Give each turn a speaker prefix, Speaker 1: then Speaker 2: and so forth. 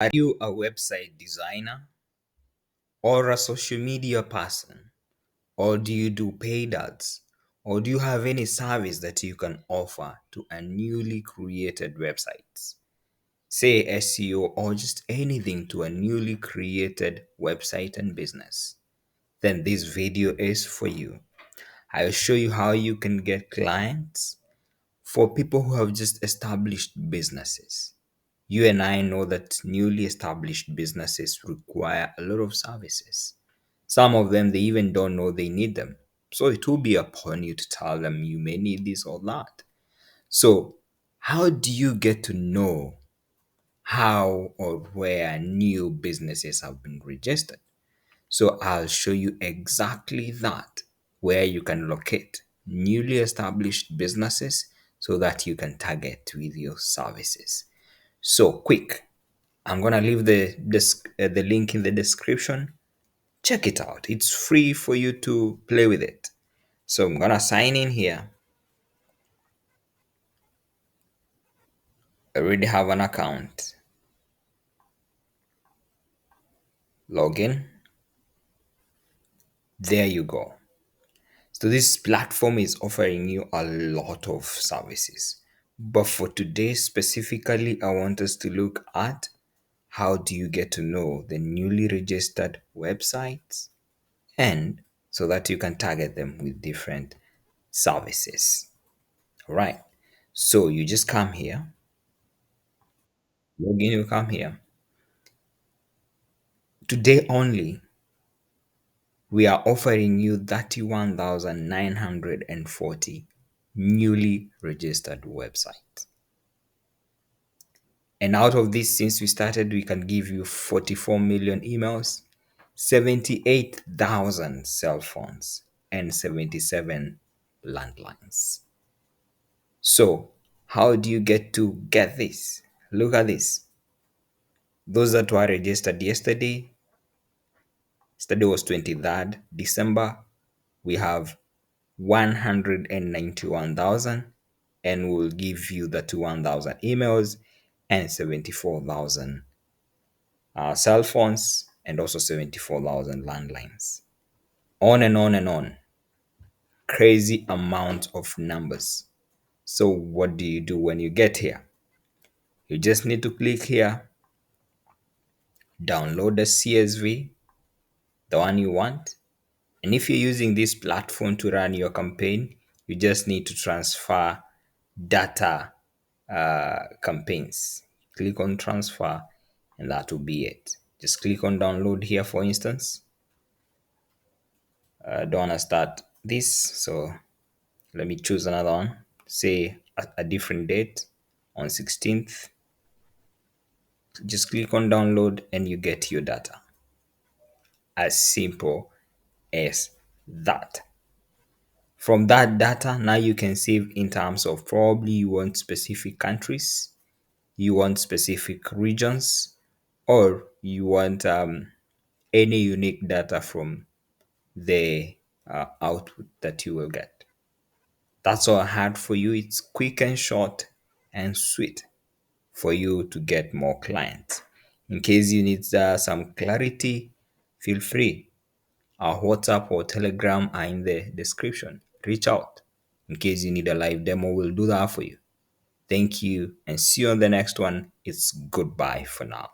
Speaker 1: Are you a website designer or a social media person? Or do you do paid ads? Or do you have any service that you can offer to a newly created website? Say SEO or just anything to a newly created website and business. Then this video is for you. I'll show you how you can get clients for people who have just established businesses. You and I know that newly established businesses require a lot of services. Some of them, they even don't know they need them. So it will be upon you to tell them you may need this or that. So, how do you get to know how or where new businesses have been registered? So, I'll show you exactly that, where you can locate newly established businesses so that you can target with your services. So, quick, I'm gonna leave the link in the description. Check it out. It's free for you to play with it. So I'm gonna sign in here. I already have an account. Login. There you go. So this platform is offering you a lot of services. But for today specifically, I want us to look at how do you get to know the newly registered websites and so that you can target them with different services. All right. So you just come here, log in, you come here. Today only, we are offering you 31,940 newly registered websites. And out of this, since we started, we can give you 44 million emails, 78,000 cell phones, and 77 landlines. So, how do you get this? Look at this. Those that were registered yesterday was 23rd December. We have 191,000 and we'll give you the 21,000 emails and 74,000 cell phones and also 74,000 landlines. On and on and on. Crazy amount of numbers. So what do you do when you get here? You just need to click here, download the CSV, the one you want. And if you're using this platform to run your campaign, you just need to transfer data campaigns. Click on transfer, and that will be it. Just click on download here, for instance. I don't want to start this, so let me choose another one. Say a different date on 16th. Just click on download, and you get your data. As simple as that. From that data, now you can save in terms of probably you want specific countries, you want specific regions, or you want any unique data from the output that you will get. That's all I had for you. It's quick and short and sweet for you to get more clients. In case you need some clarity, feel free. Our WhatsApp or Telegram are in the description. Reach out. In case you need a live demo, we'll do that for you. Thank you and see you on the next one. It's goodbye for now.